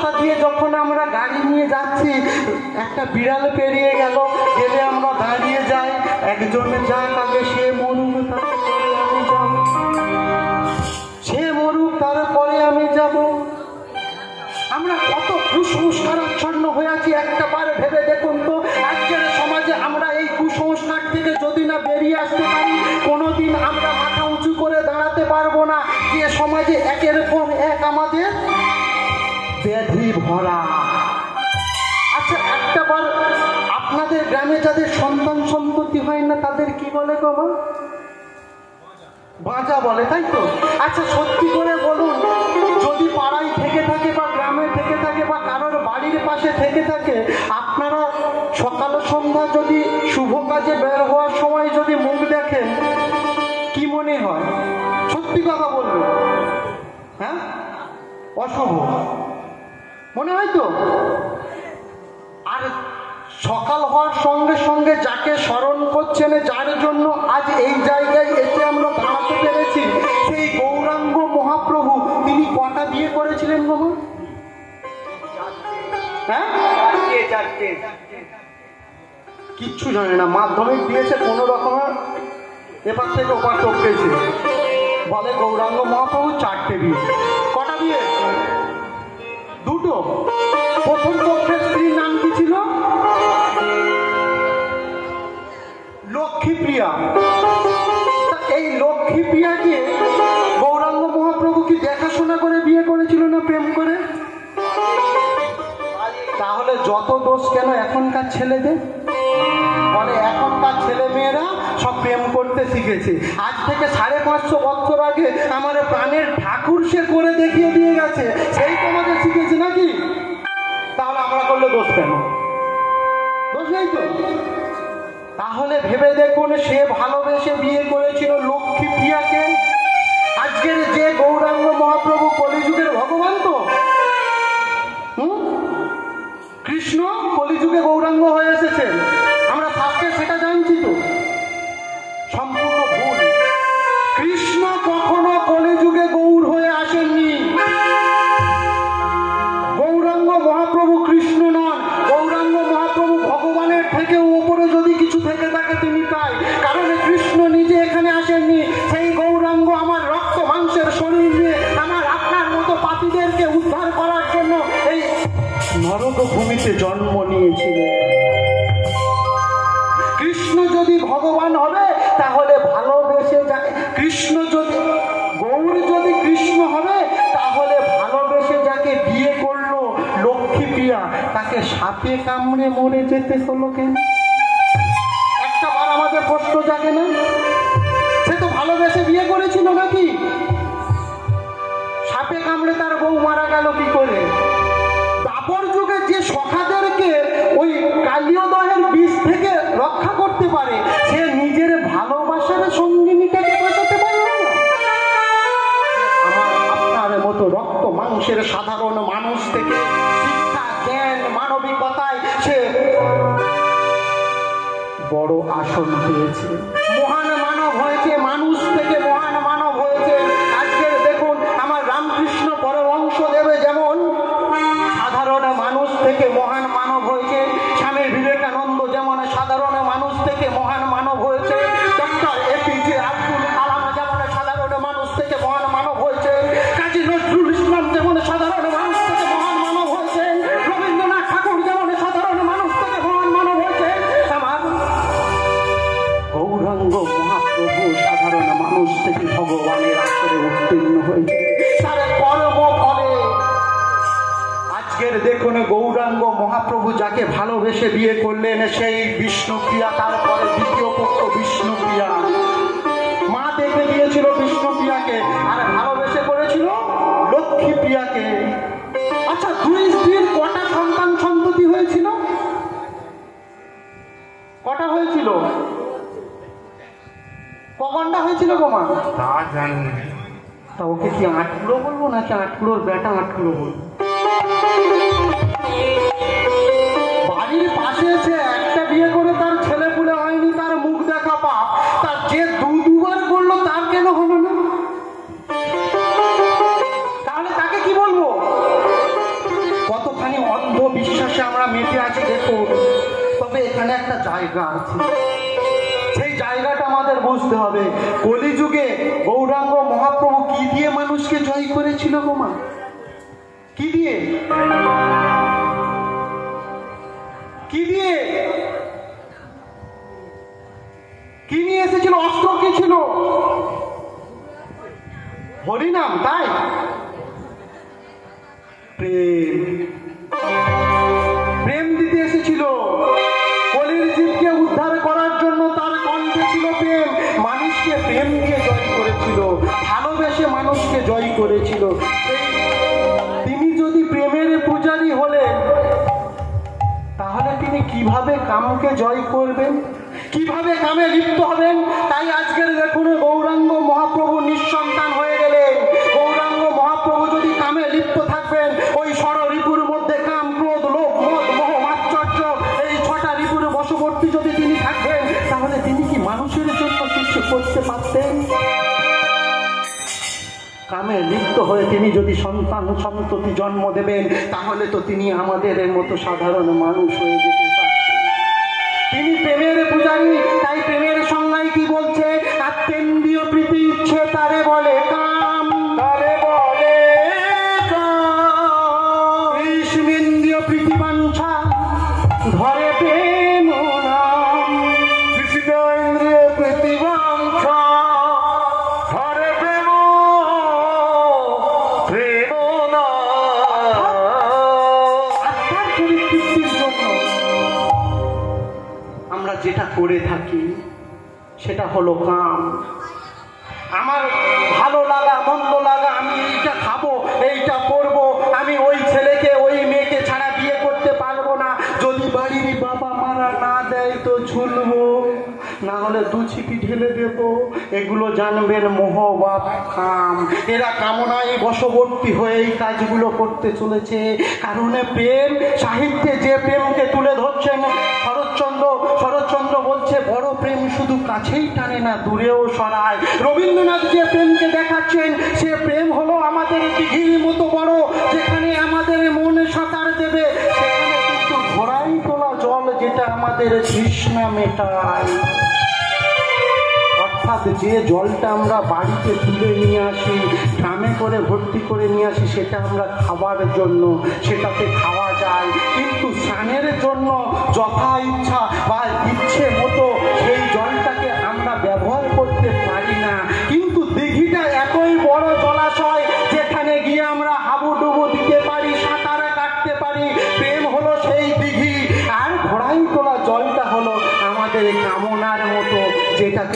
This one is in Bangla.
রাস্তা দিয়ে যখন আমরা গাড়ি নিয়ে যাচ্ছি, একটা বিড়াল পেরিয়ে গেলে আমরা দাঁড়িয়ে যাই, একজন যাক আগে সে মরুক, তারপরে আমি যাব, সে মরুক তারপরে আমি যাব। আমরা কত কুসংস্কারাচ্ছন্ন হয়ে আছি, একটা বার ভেবে দেখুন তো। আজকের সমাজে আমরা এই কুসংস্কার থেকে যদি না বেরিয়ে আসতে পারি, কোনোদিন আমরা মাথা উঁচু করে দাঁড়াতে পারবো না। যে সমাজে একের পর এক আমাদের ব্যাধি ভরা। আচ্ছা, একটা বার আপনাদের গ্রামে যাদের সন্তান সন্ততি হয় না, তাদের কি বলে গো মা? বাঁচা বলে, তাই তো? আচ্ছা, সত্যি করে বলুন, যদি পাড়ায় থেকে থাকে বা গ্রামে থেকে থাকে বা কারোর বাড়ির পাশে থেকে থাকে, আপনারা সকাল সন্ধ্যা যদি শুভ কাজে বের হওয়ার সময় যদি মুখ দেখেন, কি মনে হয়? সত্যি কথা বলবেন? হ্যাঁ, অশুভ মনে হয় তো। আর সকাল হওয়ার সঙ্গে সঙ্গে যাকে স্মরণ করছেন, যার জন্য আজ এই জায়গায় এসে আমরা দাঁড়াতে পেরেছি, সেই গৌরাঙ্গ মহাপ্রভু, তিনি কটা বিয়ে করেছিলেন গো? হ্যাঁ, কিচ্ছু জানে না, মাধ্যমিক দিয়েছে কোনো রকমের, এবার থেকে ওপার টপকেছে, বলে গৌরাঙ্গ মহাপ্রভু 4টে বিয়ে। কটা বিয়ে? 2টো। প্রথম পক্ষের স্ত্রীর নাম কি ছিল? লক্ষ্মীপ্রিয়া। এই লক্ষ্মীপ্রিয়াকে গৌরাঙ্গ মহাপ্রভু কি দেখাশোনা করে বিয়ে করেছিল না প্রেম করে? তাহলে যত দোষ কেন এখনকার ছেলেদের? বলে এখনকার ছেলে মেয়েরা সব প্রেম করতে শিখেছে। আজ থেকে 550 বছর আগে আমার প্রাণের ঠাকুর সে করে দেখিয়ে দিয়ে গেছে, সেই তোমাদের শিখেছে নাকি? তাহলে আমরা করলে দোষ কেন? দোষ নেই তো। তাহলে ভেবে দেখুন, সে ভালোবেসে বিয়ে করেছিল লক্ষ্মীপ্রিয়াকে। আজকের যে গৌরাঙ্গ মহাপ্রভু কলিযুগের ভগবান তো, কৃষ্ণ কলিযুগে গৌরাঙ্গ হয়ে এসেছেন, আমরা শাস্ত্রে সেটা জানছি তো। সম্পূর্ণ ভুল। কৃষ্ণ কখনো কলিযুগে গৌর হয়ে আসেননি। গৌরাঙ্গ মহাপ্রভু কৃষ্ণ নন। গৌরাঙ্গ মহাপ্রভু ভগবানের থেকেও উপরে যদি কিছু থেকে থাকে তিনি তাই। কারণ কৃষ্ণ নিজে এখানে আসেননি। সেই গৌরাঙ্গ আমার রক্ত মাংসের শরীর নিয়ে আমার আপনার মতো পাপীদেরকে উদ্ধার করার জন্য এই নরক ভূমিতে জন্ম নিয়েছিলেন। কৃষ্ণ যদি ভগবান হবে তাহলে ভালোবেসে যায়। কৃষ্ণ যদি গৌর যদি কৃষ্ণ হবে তাহলে ভালোবেসে যাকে বিয়ে করলো লক্ষ্মীপ্রিয়া, তাকে সাপে কামড়ে মরে যেতে হলো কেন? একটা বার আমাদের প্রশ্ন জাগে না? সে তো ভালোবেসে বিয়ে করেছিল নাকি? সাপে কামড়ে তার বউ মারা গেল কি করে? দাপর যুগে যে সখাদেরকে ওই কালিয়দহের বিষ থেকে রক্ষা করতে পারে, সে নিজের ভালোবাসার সঙ্গিনীটাকে বাঁচাতে পারল না। আমার আপনার মতো রক্ত মাংসের সাধারণ মানুষ থেকে শিক্ষা, জ্ঞান, মানবিকতায় সে বড় আসন পেয়েছে, মহান মানব হয়েছে, মানুষ থেকে মহান মানব হয়েছে। আজকের দেখুন আমার রামকৃষ্ণ পরমহংসদেবে যেমন সাধারণ মানুষ থেকে মহান মানব হয়েছে, স্বামী বিবেকানন্দ যেমন সাধারণ মানুষ থেকে মহান মানব হয়েছে, ডক্টর এপিজে আব্দুল কালাম যেমন সাধারণ মানুষ থেকে মহান মানব হয়েছে, কাজী নজরুল ইসলাম যেমন সাধারণ মানুষ থেকে মহান মানব হয়েছে, রবীন্দ্রনাথ ঠাকুর যেমন সাধারণ মানুষ থেকে মহান মানব হয়েছে, আমার গৌরাঙ্গ মহাপ্রভু সাধারণ মানুষ থেকে ভগবানের আসরে উত্তীর্ণ হয়েছে তার কর্ম ফলে। আজকের দেখুন গৌরাঙ্গ মহাপ্রভু যাকে ভালোবেসে বিয়ে করলেন সেই বিষ্ণুপ্রিয়া, তারপরে দ্বিতীয় পুত্র বিষ্ণুপ্রিয়া। মা দেখে দিয়েছিল বিষ্ণুপ্রিয়াকে আর ভালোবেসে করেছিল লক্ষ্মীপ্রিয়াকে। আচ্ছা, দুই স্ত্রীর কটা সন্তান সন্ততি হয়েছিল? কটা হয়েছিল? কখনটা হয়েছিল গো মা? তা জানি না। তা ওকে কি 8 কিলো বলবো নাকি 8 কিলোর বেটা 8 কিলো বলবো? বাড়ির পাশে এসে একটা বিয়ে করে তার ছেলে পুলে হয়নি, তার মুখ দেখা পাপ, তার যে দুবার করলো তার কেন হলো না? তাহলে তাকে কি বলবো? কত বিশ্বাসে আমরা মেতে আছি দেখুন, তবে এখানে একটা জায়গা আছে, সেই জায়গাটা আমাদের বুঝতে হবে। কলিযুগে গৌরাঙ্গ মহাপ্রভু কি দিয়ে মানুষকে জয় করেছিল গো মা? কি দিয়ে? কি দিয়ে? কি নিয়ে এসেছিল? অস্ত্র কি ছিল? হরিনাম, তাই? প্রেম। প্রেম দিতে এসেছিল। কলির জীবকে উদ্ধার করার জন্য তার কণ্ঠে ছিল প্রেম। মানুষকে প্রেম দিয়ে জয় করেছিল, ভালোবেসে মানুষকে জয় করেছিল। তিনি যদি প্রেমের পূজারী হলেন, তাহলে তিনি কিভাবে কামকে জয় করবেন, কিভাবে কামে লিপ্ত হবেন? তাই আজকের দেখুন গৌরাঙ্গ মহাপ্রভু নিঃসন্তান হয়ে গেলেন। গৌরাঙ্গ মহাপ্রভু যদি কামে লিপ্ত থাকবেন, ওই ষড়ঋপুর মধ্যে কাম, ক্রোধ, লোভ, মদ, মোহ, মাৎসর্য, এই 6টা ঋপুর বশবর্তী যদি তিনি থাকবেন, তাহলে তিনি কি মানুষের জন্য কিছু করতে পারতেন? কামে লিপ্ত হয়ে তিনি যদি সন্তান সন্ততি জন্ম দেবেন, তাহলে তো তিনি আমাদের মতো সাধারণ মানুষ হয়ে যেতে পারতেন। তিনি প্রেমের পূজারী। তাই প্রেমের সংজ্ঞায় কি বলছে? আত্মেন্দ্রিয় প্রীতি ইচ্ছে তারে বলে কাম, তারে বলে কাম। কৃষ্ণেন্দ্রিয় প্রীতি বাঞ্ছা ধরে প্রেম নাম। কৃষ্ণেন্দ্রিয় প্রীতি বাঞ্ছা ধরে প্রেম, প্রেম নাম। আত্মার পরিতৃপ্তির জন্য আমরা যেটা করে থাকি সেটা হলো কাম। আমার ভালো লাগা, মন্দ লাগা, আমি এইটা খাবো, এইটা করবো, আমি ওই ছেলেকে ওই মেয়েকে ছাড়া বিয়ে করতে পারবো না, যদি বাড়ির বাবা মারা না দেয় তো ঝুলবো, না হলে 2 ছিপি ঢেলে দেব। এগুলো জানবেন মোহ বা কাম। এরা কামনায় বশবর্তী হয়ে এই কাজগুলো করতে চলেছে। কারণে প্রেম সাহিত্যে যে প্রেমকে তুলে ধরছেন শরৎচন্দ্র বলছে, বড় প্রেম শুধু কাছেই টানে না, দূরেও সরায়। রবীন্দ্রনাথ যে প্রেমকে দেখাচ্ছেন, সে প্রেম হলো আমাদের দিঘির মতো বড়, যেখানে আমাদের মনে সাঁতার দেবে, সেখানে কিন্তু ঘোড়াই তোলা জল, যেটা আমাদের তৃষ্ণা মেটায়। অর্থাৎ যে জলটা আমরা বাড়িতে তুলে নিয়ে আসি, ড্রামে করে ভর্তি করে নিয়ে আসি, সেটা আমরা খাবার জন্য, সেটাতে খাওয়া যায়, কিন্তু স্নানের জন্য যথা ইচ্ছা বা ইচ্ছে মতো সেই জলটাকে আমরা ব্যবহার করতে পারি না। কিন্তু দিঘিটা এতই বড় জলাশয়, যেখানে গিয়ে আমরা হাবুডুবু দিতে পারি, সাঁতার কাটতে পারি। প্রেম হলো সেই দিঘি, আর ঘোড়াই তোলা জলটা হলো আমাদের কামনার মতো, যেটাকে